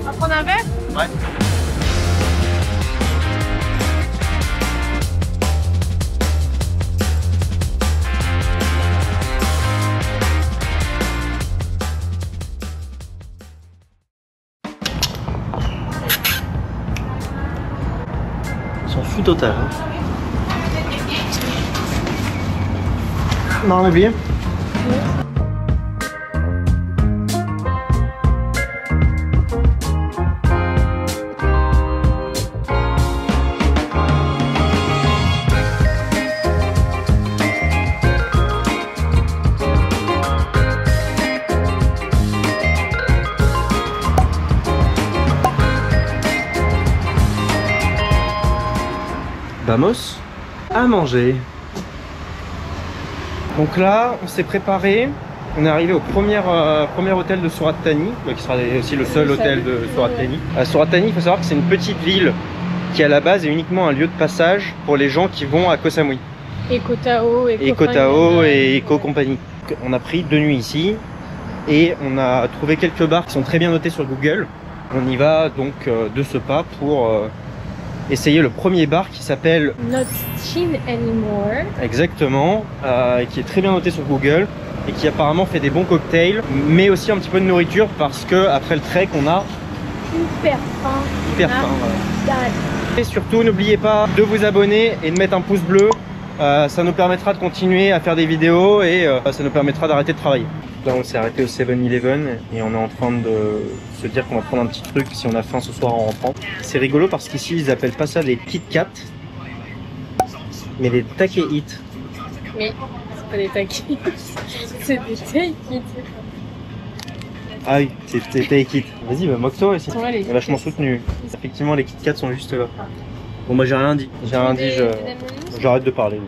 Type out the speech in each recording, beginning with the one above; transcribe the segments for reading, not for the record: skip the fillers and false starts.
On va prendre un verre? Ouais. On s'en fout total. Hein. Non, on a oublié. Vamos à manger. Donc là, on s'est préparé. On est arrivé au premier hôtel de Surat Thani, qui sera aussi le seul hôtel de Surat Thani. À Surat Thani, il faut savoir que c'est une petite ville qui à la base est uniquement un lieu de passage pour les gens qui vont à Koh Samui. Et Koh Tao et Koh Tao et Koh Company. On a pris 2 nuits ici et on a trouvé quelques bars qui sont très bien notés sur Google. On y va donc de ce pas pour essayer le premier bar qui s'appelle Not Chin Anymore. Exactement, qui est très bien noté sur Google et qui apparemment fait des bons cocktails, mais aussi un petit peu de nourriture parce que après le trek on a hyper faim. Voilà. Et surtout n'oubliez pas de vous abonner et de mettre un pouce bleu, ça nous permettra de continuer à faire des vidéos et ça nous permettra d'arrêter de travailler. Là on s'est arrêté au 7-Eleven et on est en train de se dire qu'on va prendre un petit truc si on a faim ce soir en rentrant. C'est rigolo parce qu'ici ils appellent pas ça des Kit Kat, mais des Take It. Mais c'est pas des Take It, c'est des Take It. Ah oui, c'est Take It. Vas-y, bah moque-toi aussi. Ouais, on est vachement soutenu. Effectivement, les Kit Kat sont juste là. Bon bah j'ai rien dit. J'ai rien dit, j'arrête de parler.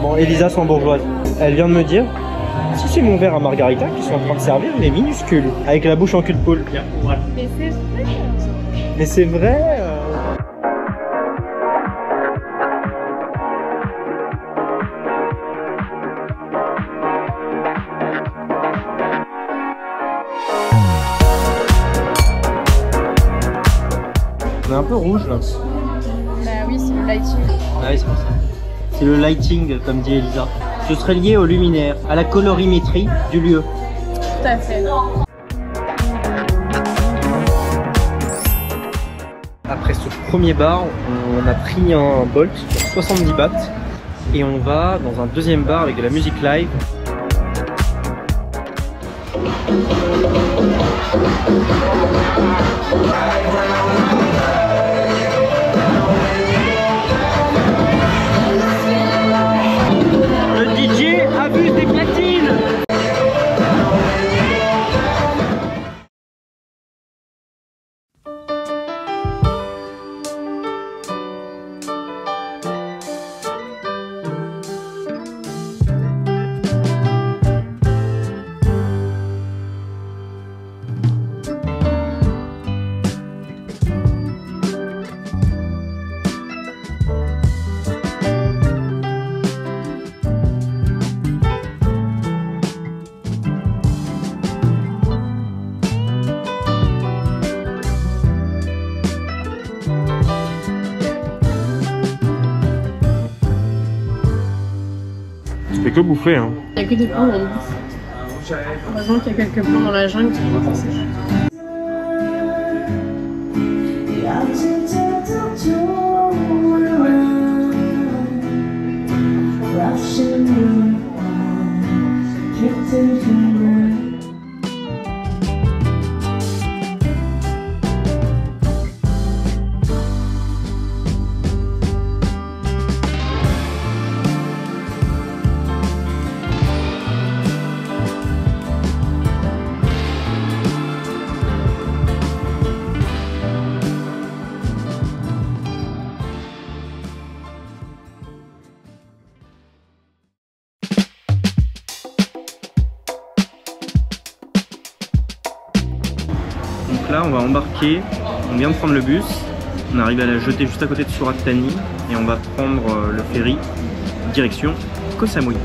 Bon, Elisa sans bourgeoise, elle vient de me dire si c'est mon verre à margarita qu'ils sont en train de servir, il est minuscule, avec la bouche en cul de poule. Mais c'est vrai. Mais c'est vrai. On est un peu rouge là. Bah oui, c'est le lighting. Ah oui, c'est pour ça. C'est le lighting, comme dit Elisa. Ce serait lié au luminaire, à la colorimétrie du lieu. Tout à fait. Après ce premier bar, on a pris un Bolt pour 70 bahts et on va dans un deuxième bar avec de la musique live. Le DJ abuse des platines. Tu fais que bouffer hein. Il n'y a que des plans dans le bouffe. Heureusement qu'il y a quelques plans dans la jungle qui vont passer. Donc là on va embarquer, on vient de prendre le bus, on arrive à la jetée juste à côté de Surat Thani et on va prendre le ferry direction Koh Samui.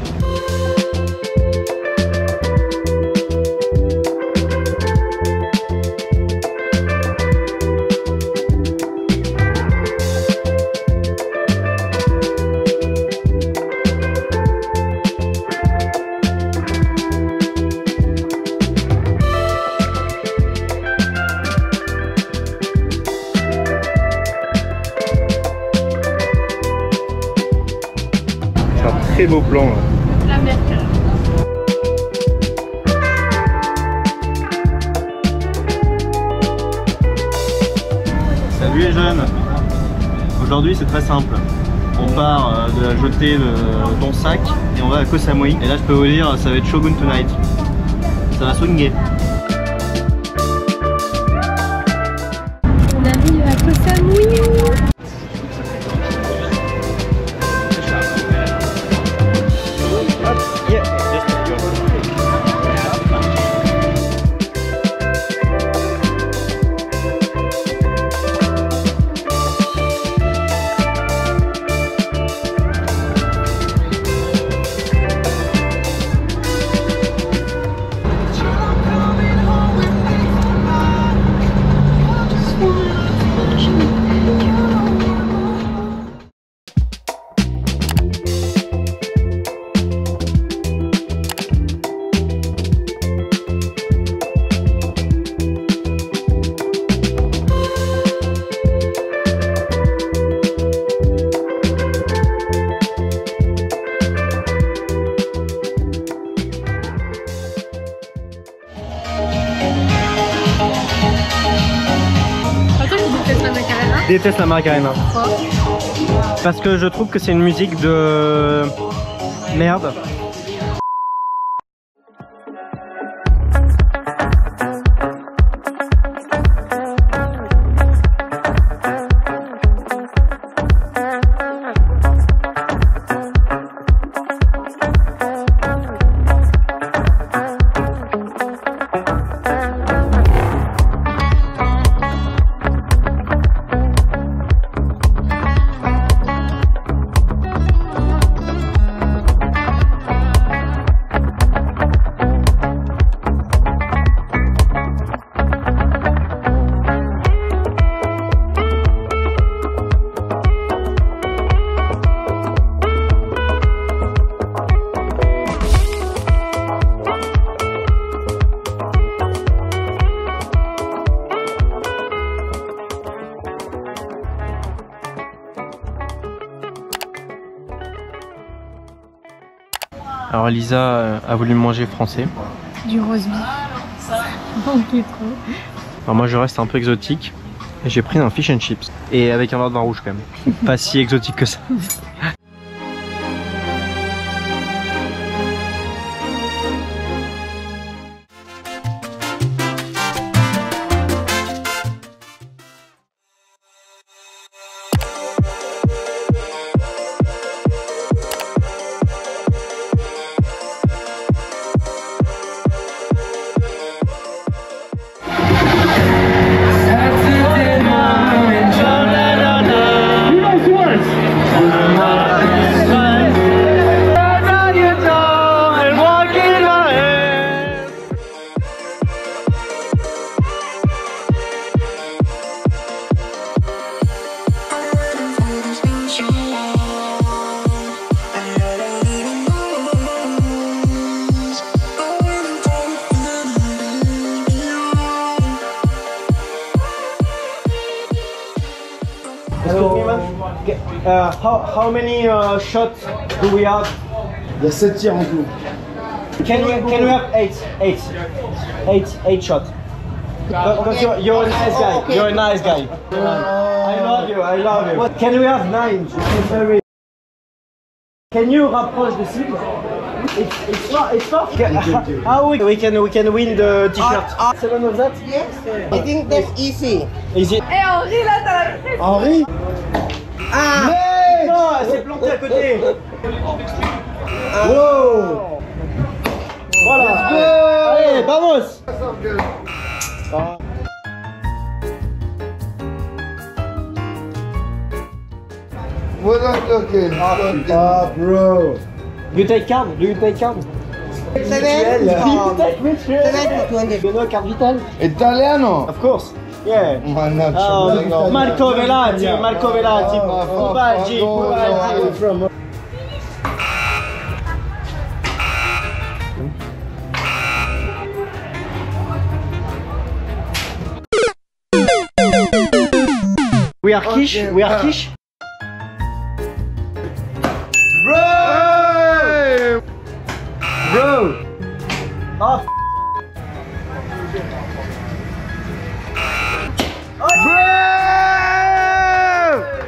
Très beau plan là. La mer. Salut les jeunes. Aujourd'hui c'est très simple. On part de la jetée de ton sac et on va à Koh Samui. Et là je peux vous dire ça va être Shogun tonight. Ça va swinguer. On arrive à Koh Samui. Déteste la Macarena. Pourquoi? Parce que je trouve que c'est une musique de merde. Alors Lisa a voulu manger français. Du rose beef. Ok, trop. Alors moi je reste un peu exotique et j'ai pris un fish and chips. Et avec un verre de vin rouge quand même. Pas si exotique que ça. How many shots do we have? Il y a 7 tirs en tout. Can we have 8 shots? Because you're a nice guy. Okay. You're a nice guy. I love you. I love you. What? Can we have 9? Can you rapproche the cible? It's not. How we can win the t-shirt? 7 of that? Yes, I think that's easy. Is it? Eh Henri, là t'as la crème. Henri. Ah! Non, elle s'est plantée à côté. Wow. Voilà. Allez, vamos. We're not looking. Ah, bro. You take card? Do you take card? Seven, You know card vital? Italiano? Of course. Yeah. Mannaggia. Marco Velati, Marco Velati. Pubaggi, Pubaggi. We are quiche, we are quiche. Bro! Bro! Oh,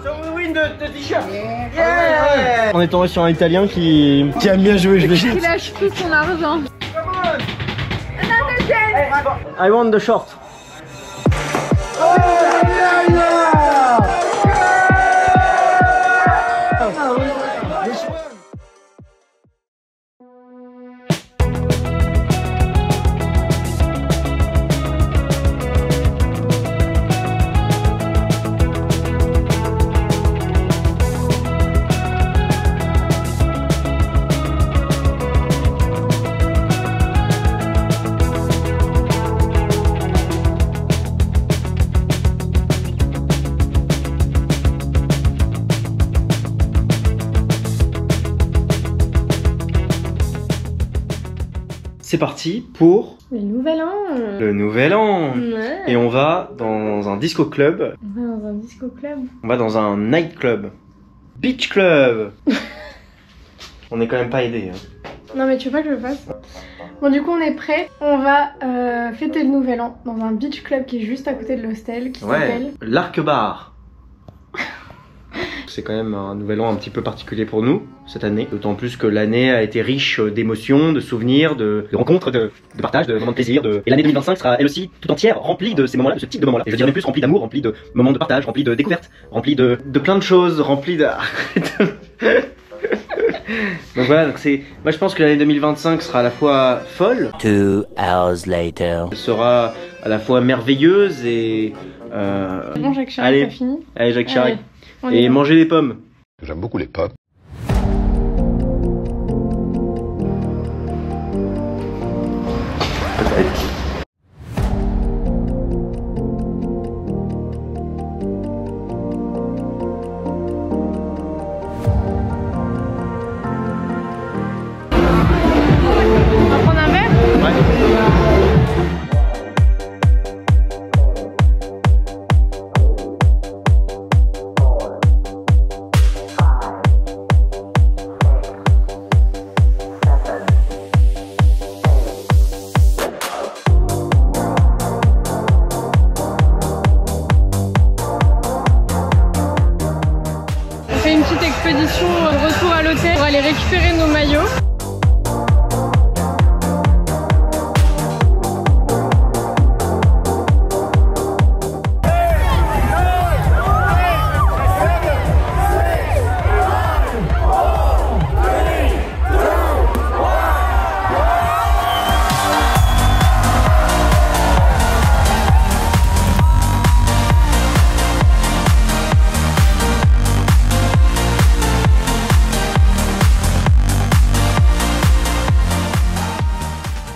So we win the t-shirt! Yeah! On est tombé sur un Italien qui aime bien jouer, je l'ai dit. Il lâche tout son argent. I want the short. C'est parti pour Le nouvel an. le nouvel an. Ouais. Et on va dans un disco club. On va dans un disco club. On va dans un night club. Beach club. On est quand même pas aidé. Non mais tu veux pas que je le fasse? Bon du coup on est prêt. On va fêter le nouvel an dans un beach club qui est juste à côté de l'hostel qui s'appelle... l'Arc Bar. C'est quand même un nouvel an un petit peu particulier pour nous cette année, d'autant plus que l'année a été riche d'émotions, de souvenirs, de rencontres, de partage, de moments de plaisir. Et l'année 2025 sera elle aussi tout entière remplie de ces moments-là, de ce type de moments-là. Et je dirais même plus remplie d'amour, remplie de moments de partage, remplie de découvertes, remplie de plein de choses, remplie de... Donc voilà, donc c'est... Moi je pense que l'année 2025 sera à la fois folle, 2 hours later. sera à la fois merveilleuse et... Bon Jacques Chirac Allez. a fini. Allez Jacques Chirac. Allez, on y Et va. manger des pommes. J'aime beaucoup les pommes. On va prendre un verre? On fait une petite expédition de retour à l'hôtel pour aller récupérer nos maillots.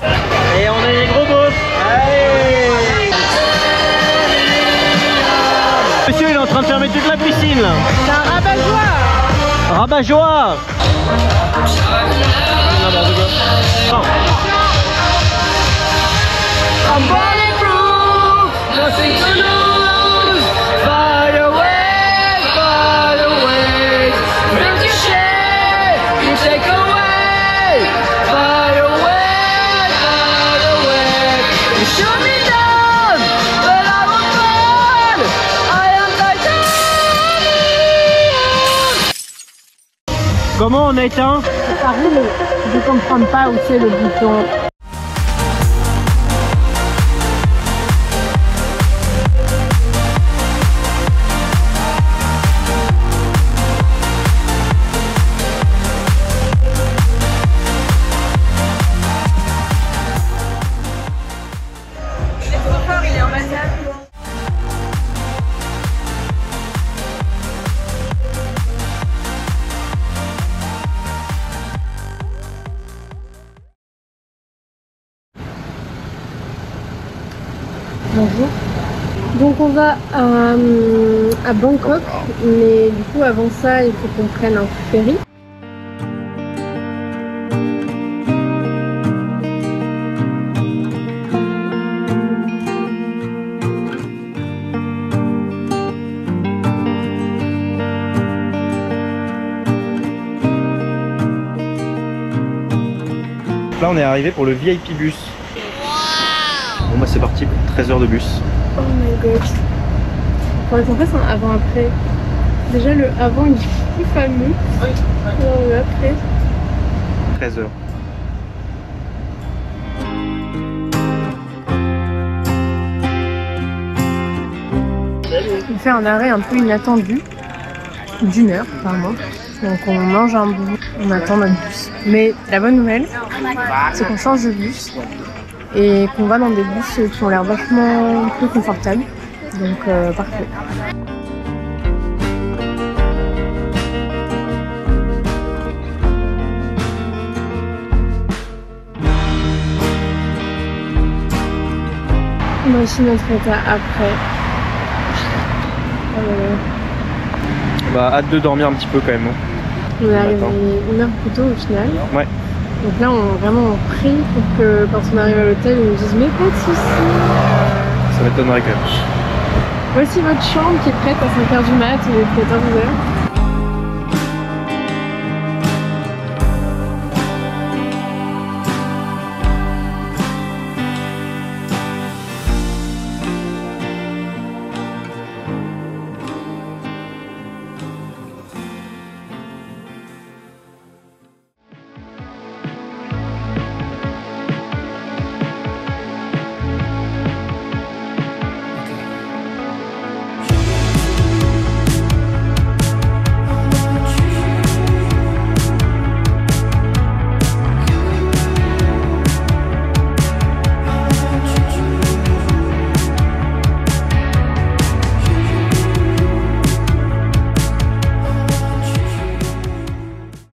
Et on est les gros beaufs. Allez. Monsieur il est en train de fermer toute la piscine là. C'est un rabat-joie. Rabat-joie. N'importe quoi. Non. I'm bulletproof, nothing to lose. Fire away, build your share, you take away. Fire away, you shoot me down, but I won't fall. I am titanium. Comment on éteint? Ça roule. Je comprends pas où c'est le bouton. Donc on va à Bangkok, mais du coup avant ça il faut qu'on prenne un ferry. Là on est arrivé pour le VIP bus. Bon bah c'est parti, 13 heures de bus. Oh my god. Faudrait qu'on fasse un avant-après. Déjà le avant il est plus fameux. Alors le après. 13 heures. On fait un arrêt un peu inattendu d'1 heure apparemment. Donc on mange un bout, on attend notre bus. Mais la bonne nouvelle, c'est qu'on change de bus et qu'on va dans des bus qui ont l'air vachement plus confortables. Donc parfait. Voici notre état après. Bah hâte de dormir un petit peu quand même. On est arrivé 1 heure plus tôt au final. Ouais. Donc là on vraiment prie pour que quand on arrive à l'hôtel ils nous disent mais pas de soucis. Ça m'étonnerait quand même. Voici votre chambre qui est prête à 5 h du mat, il est 14 h.